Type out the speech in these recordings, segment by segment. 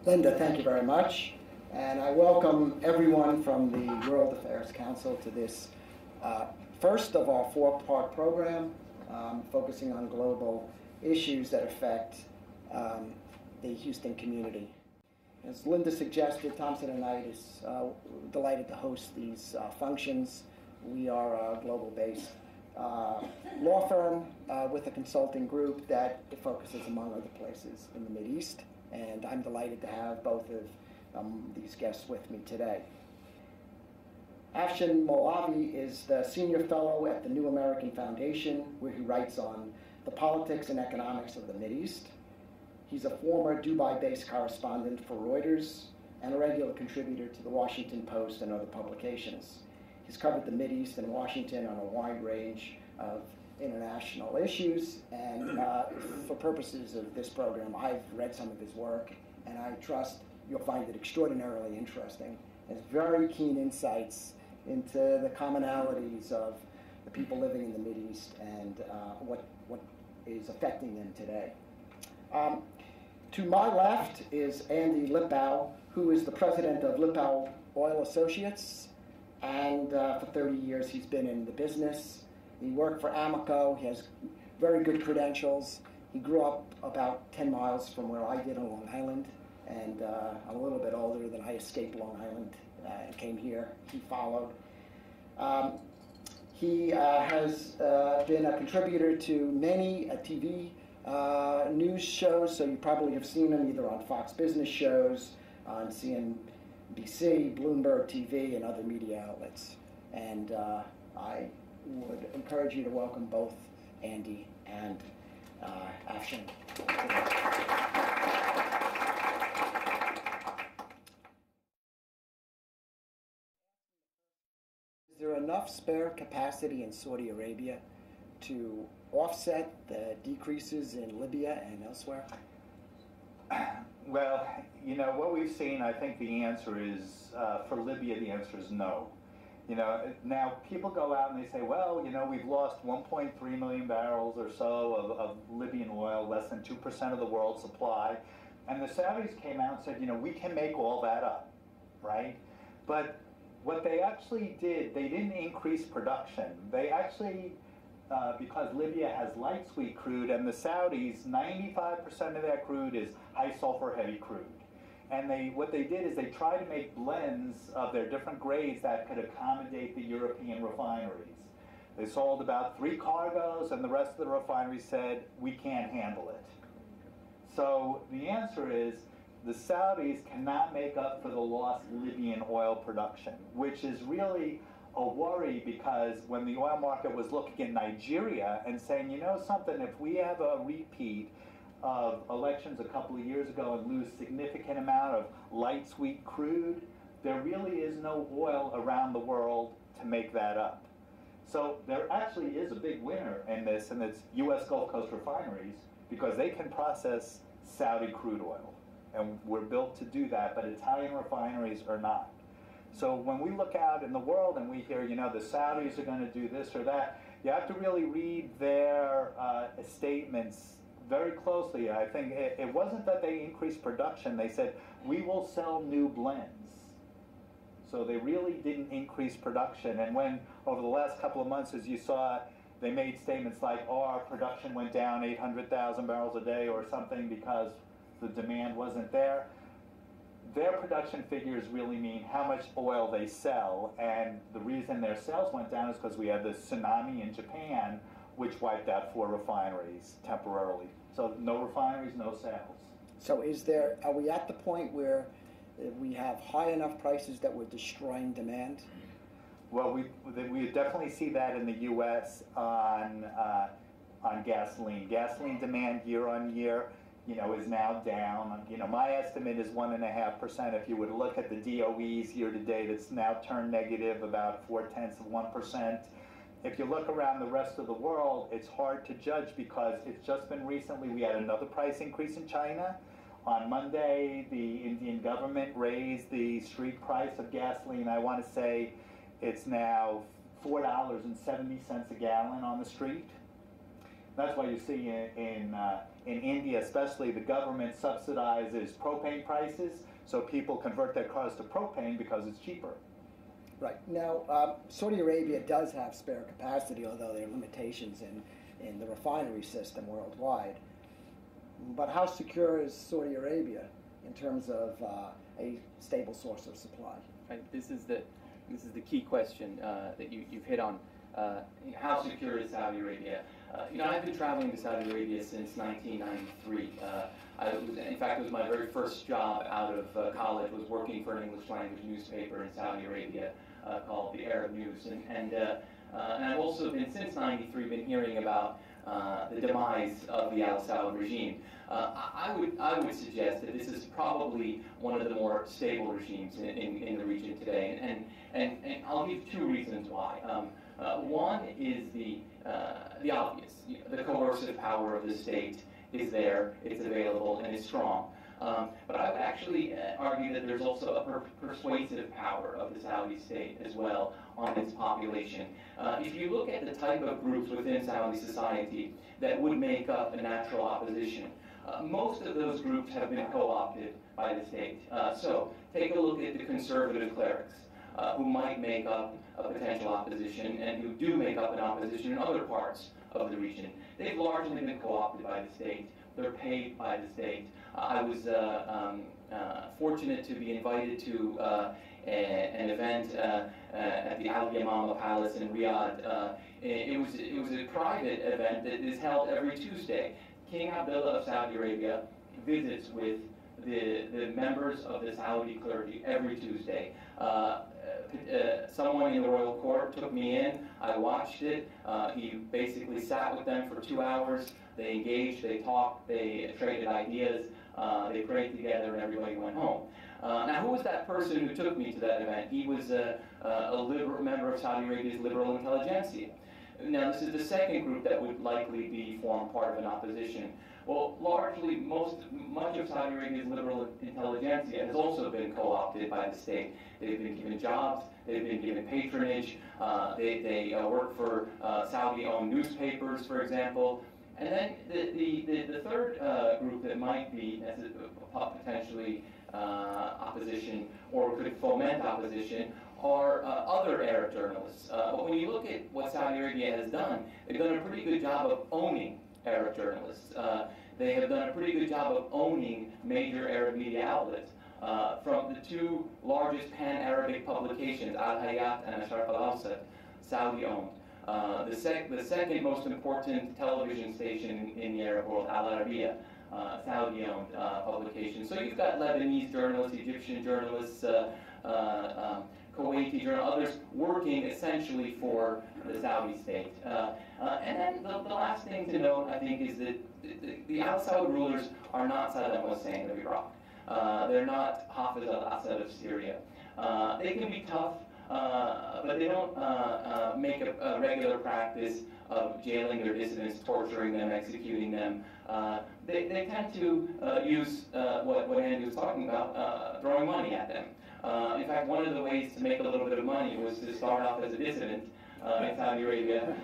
Linda, thank you very much. And I welcome everyone from the World Affairs Council to this first of our four-part program focusing on global issues that affect the Houston community. As Linda suggested, Thompson and Knight is delighted to host these functions. We are a global-based law firm with a consulting group that focuses, among other places, in the Mideast. And I'm delighted to have both of these guests with me today. Afshin Molavi is the Senior Fellow at the New American Foundation, where he writes on the politics and economics of the Mideast. He's a former Dubai-based correspondent for Reuters and a regular contributor to the Washington Post and other publications. He's covered the Mideast and Washington on a wide range of international issues, and for purposes of this program, I've read some of his work, and I trust you'll find it extraordinarily interesting. He has very keen insights into the commonalities of the people living in the Mideast and what is affecting them today. To my left is Andy Lipow, who is the president of Lipow Oil Associates, and for 30 years he's been in the business. He worked for Amoco. He has very good credentials. He grew up about 10 miles from where I did on Long Island, and I'm a little bit older than I escaped Long Island and came here. He followed. He has been a contributor to many TV news shows, so you probably have seen him either on Fox Business shows, on CNBC, Bloomberg TV, and other media outlets. And I would encourage you to welcome both Andy and Afshin. Is there enough spare capacity in Saudi Arabia to offset the decreases in Libya and elsewhere? Well, you know, what we've seen, I think the answer is, for Libya, the answer is no. You know, now people go out and they say, well, you know, we've lost 1.3 million barrels or so of Libyan oil, less than 2% of the world's supply. And the Saudis came out and said, you know, we can make all that up, right? But what they actually did, they didn't increase production. They actually, because Libya has light sweet crude, and the Saudis, 95% of their crude is high sulfur heavy crude. And what they did is they tried to make blends of their different grades that could accommodate the European refineries. They sold about 3 cargoes, and the rest of the refineries said, we can't handle it. So the answer is, the Saudis cannot make up for the lost Libyan oil production, which is really a worry, because when the oil market was looking at Nigeria and saying, you know something, if we have a repeat of elections a couple of years ago and lose significant amount of light sweet crude, there really is no oil around the world to make that up. So there actually is a big winner in this, and it's U.S. Gulf Coast refineries, because they can process Saudi crude oil. And we're built to do that, but Italian refineries are not. So when we look out in the world and we hear, you know, the Saudis are going to do this or that, you have to really read their statements very closely. I think it wasn't that they increased production. They said, we will sell new blends. So they really didn't increase production. And when, over the last couple of months, as you saw, they made statements like, oh, our production went down 800,000 barrels a day or something because the demand wasn't there. Their production figures really mean how much oil they sell. And the reason their sales went down is because we had this tsunami in Japan, which wiped out 4 refineries temporarily. So no refineries, no sales. So are we at the point where we have high enough prices that we're destroying demand? Well, we definitely see that in the U.S. on gasoline. Gasoline demand year on year, you know, is now down. You know, my estimate is 1.5%. If you were to look at the DOE's year to date, it's now turned negative about 0.4%. If you look around the rest of the world, it's hard to judge, because it's just been recently, we had another price increase in China. On Monday, the Indian government raised the street price of gasoline. I want to say it's now $4.70 a gallon on the street. That's why you see in India, especially, the government subsidizes propane prices, so people convert their cars to propane because it's cheaper. Right. Now, Saudi Arabia does have spare capacity, although there are limitations in the refinery system worldwide. But how secure is Saudi Arabia in terms of a stable source of supply? Right. This is the key question that you've hit on. How secure is Saudi Arabia? I've been traveling to Saudi Arabia since 1993. In fact, it was my very first job out of college, was working for an English language newspaper in Saudi Arabia called the Arab News. And I've also been, since 93, been hearing about the demise of the Al Saud regime. I would suggest that this is probably one of the more stable regimes in the region today. And I'll give two reasons why. One is the obvious. The coercive power of the state is there, it's available, and it's strong. But I would actually argue that there's also a persuasive power of the Saudi state as well on its population. If you look at the type of groups within Saudi society that would make up a natural opposition, most of those groups have been co-opted by the state. So take a look at the conservative clerics, who might make up a potential opposition and who do make up an opposition in other parts of the region. They've largely been co-opted by the state. They're paid by the state. I was fortunate to be invited to an event at the Al Yamama Palace in Riyadh. It was a private event that is held every Tuesday. King Abdullah of Saudi Arabia visits with the members of the Saudi clergy every Tuesday. Someone in the royal court took me in. I watched it. He basically sat with them for 2 hours. They engaged, they talked, they traded ideas, they prayed together, and everybody went home. Now, who was that person who took me to that event? He was a member of Saudi Arabia's liberal intelligentsia. Now, this is the second group that would likely form part of an opposition. Well, largely, much of Saudi Arabia's liberal intelligentsia has also been co-opted by the state. They've been given jobs, they've been given patronage, they work for Saudi-owned newspapers, for example. And then the third group that might be potentially opposition or could foment opposition are other Arab journalists. But when you look at what Saudi Arabia has done, they've done a pretty good job of owning Arab journalists. They have done a pretty good job of owning major Arab media outlets. From the two largest pan-Arabic publications, Al-Hayat and Asharq al-Awsat, Saudi-owned. The second most important television station in the Arab world, Al Arabiya, Saudi-owned publication. So you've got Lebanese journalists, Egyptian journalists, Kuwaiti journalists, others working essentially for the Saudi state. And then the last thing to note, I think, is that the Al Saud rulers are not Saddam Hussein of Iraq. They're not Hafez al-Assad of Syria. They can be tough, but they don't make a regular practice of jailing their dissidents, torturing them, executing them. They tend to use what Andy was talking about, throwing money at them. In fact, one of the ways to make a little bit of money was to start off as a dissident in Saudi Arabia,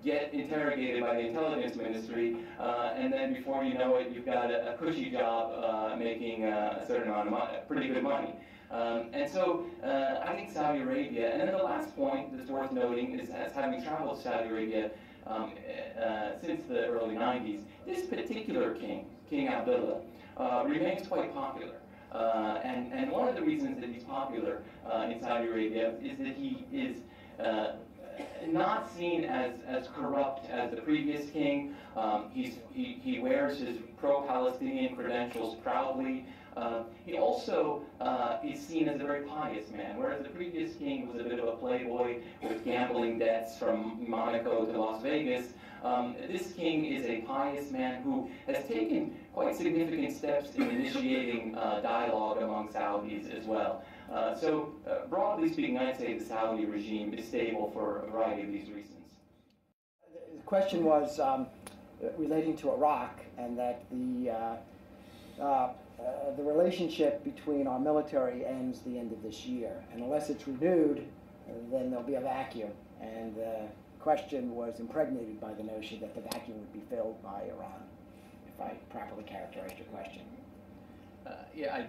get interrogated by the intelligence ministry, and then before you know it, you've got a cushy job making a certain amount of money, pretty good money. And so I think Saudi Arabia, and then the last point that's worth noting is, as having traveled to Saudi Arabia since the early 90s, this particular king, King Abdullah, remains quite popular. And one of the reasons that he's popular in Saudi Arabia is that he is not seen as corrupt as the previous king. He wears his pro-Palestinian credentials proudly. He also is seen as a very pious man, whereas the previous king was a bit of a playboy with gambling debts from Monaco to Las Vegas. This king is a pious man who has taken quite significant steps in initiating dialogue among Saudis as well. So broadly speaking, I'd say the Saudi regime is stable for a variety of these reasons. The question was relating to Iraq, and that the relationship between our military ends the end of this year, and unless it's renewed, then there'll be a vacuum, and question was impregnated by the notion that the vacuum would be filled by Iran, if I properly characterized your question. Yeah,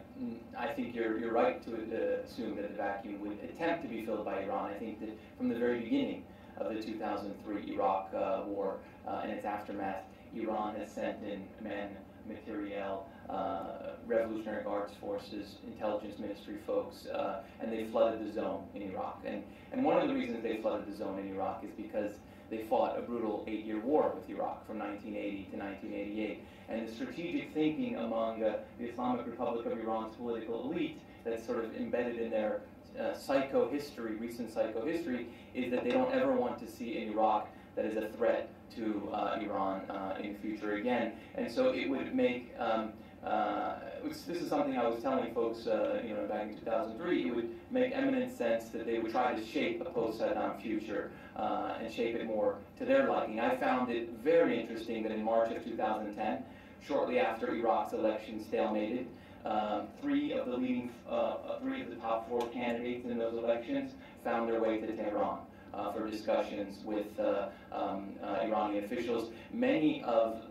I think you're right to assume that the vacuum would attempt to be filled by Iran. I think that from the very beginning of the 2003 Iraq war and its aftermath, Iran has sent in men, materiel, Revolutionary Guards forces, intelligence ministry folks, and they flooded the zone in Iraq. And one of the reasons they flooded the zone in Iraq is because they fought a brutal 8-year war with Iraq from 1980 to 1988. And the strategic thinking among the Islamic Republic of Iran's political elite that's sort of embedded in their psychohistory, recent psychohistory, is that they don't ever want to see an Iraq that is a threat to Iran in the future again. And so it would make, this is something I was telling folks back in 2003, it would make eminent sense that they would try to shape a post-Saddam future and shape it more to their liking. I found it very interesting that in March of 2010, shortly after Iraq's election stalemated, three of the top 4 candidates in those elections found their way to Tehran for discussions with Iranian officials. Many of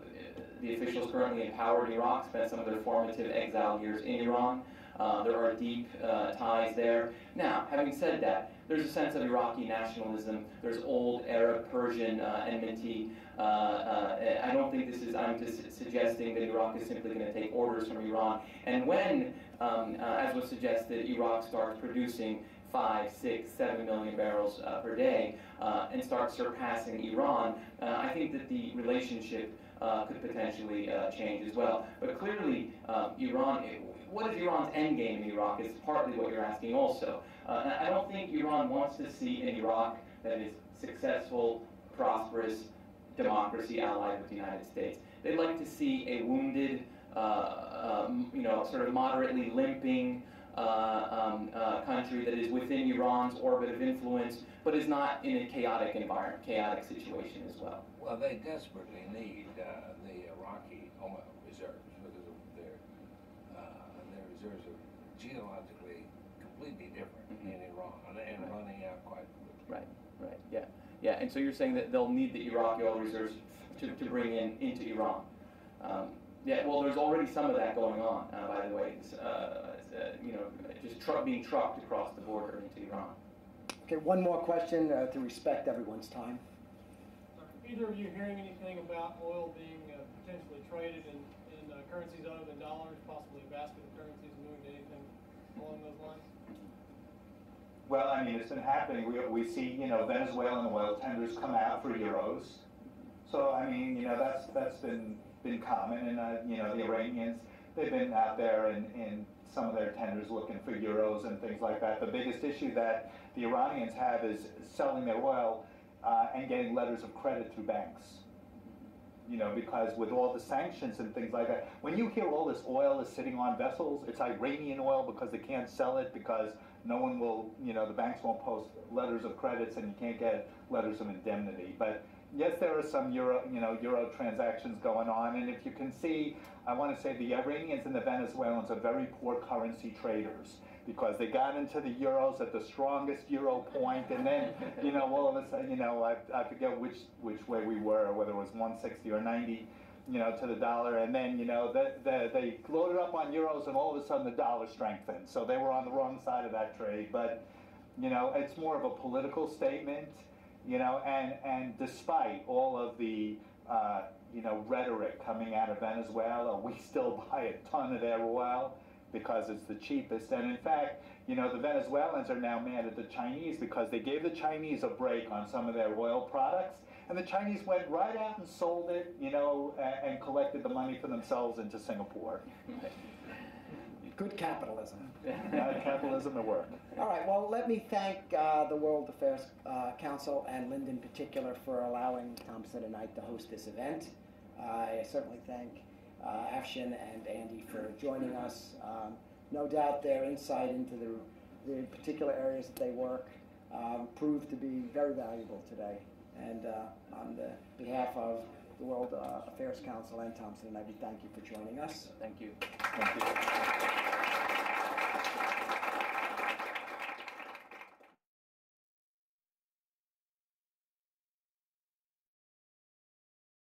the officials currently in power in Iraq spent some of their formative exile years in Iran. There are deep ties there. Now, having said that, there's a sense of Iraqi nationalism. There's old Arab, Persian enmity. I don't think I'm just suggesting that Iraq is simply going to take orders from Iran. And when, as was suggested, Iraq starts producing 5, 6, 7 million barrels per day and starts surpassing Iran, I think that the relationship could potentially change as well. But clearly, Iran, what is Iran's end game in Iraq is partly what you're asking also. I don't think Iran wants to see an Iraq that is successful, prosperous, democracy allied with the United States. They'd like to see a wounded, sort of moderately limping country that is within Iran's orbit of influence, but is not in a chaotic environment, chaotic situation as well. Well, they desperately need the Iraqi oil reserves because their reserves are geologically completely different in Iran and running out quite quickly. Right, yeah. And so you're saying that they'll need the Iraqi oil reserves to bring into Iran. Yeah, well, there's already some of that going on, by the way. Just being trucked across the border into Iran. Okay, one more question to respect everyone's time. Are either of you hearing anything about oil being potentially traded in currencies other than dollars, possibly a basket of currencies, moving to anything along those lines? Well, I mean, it's been happening. We see, Venezuelan oil tenders come out for euros. So, I mean, that's been common. And, the Iranians, they've been out there in some of their tenders looking for euros and things like that. The biggest issue that the Iranians have is selling their oil and getting letters of credit through banks. Because with all the sanctions and things like that, when you hear all this oil is sitting on vessels, it's Iranian oil because they can't sell it because no one will, the banks won't post letters of credits and you can't get letters of indemnity. But yes, there are some euro transactions going on, and if you can see, I want to say the Iranians and the Venezuelans are very poor currency traders because they got into the euros at the strongest euro point, and then, all of a sudden, I forget which way we were, whether it was 160 or 90, to the dollar, and then, they loaded up on euros, and all of a sudden the dollar strengthened. So they were on the wrong side of that trade, but, it's more of a political statement. And despite all of the, rhetoric coming out of Venezuela, we still buy a ton of their oil because it's the cheapest. And in fact, the Venezuelans are now mad at the Chinese because they gave the Chinese a break on some of their oil products. And the Chinese went right out and sold it, and collected the money for themselves into Singapore. Good capitalism. Capitalism at work. All right, well, let me thank the World Affairs Council and Linda in particular for allowing Thompson and Knight to host this event. I certainly thank Afshin and Andy for joining us. No doubt their insight into the particular areas that they work proved to be very valuable today. And on the behalf of the World Affairs Council and Thompson and Knight, we thank you for joining us. Thank you. Thank you.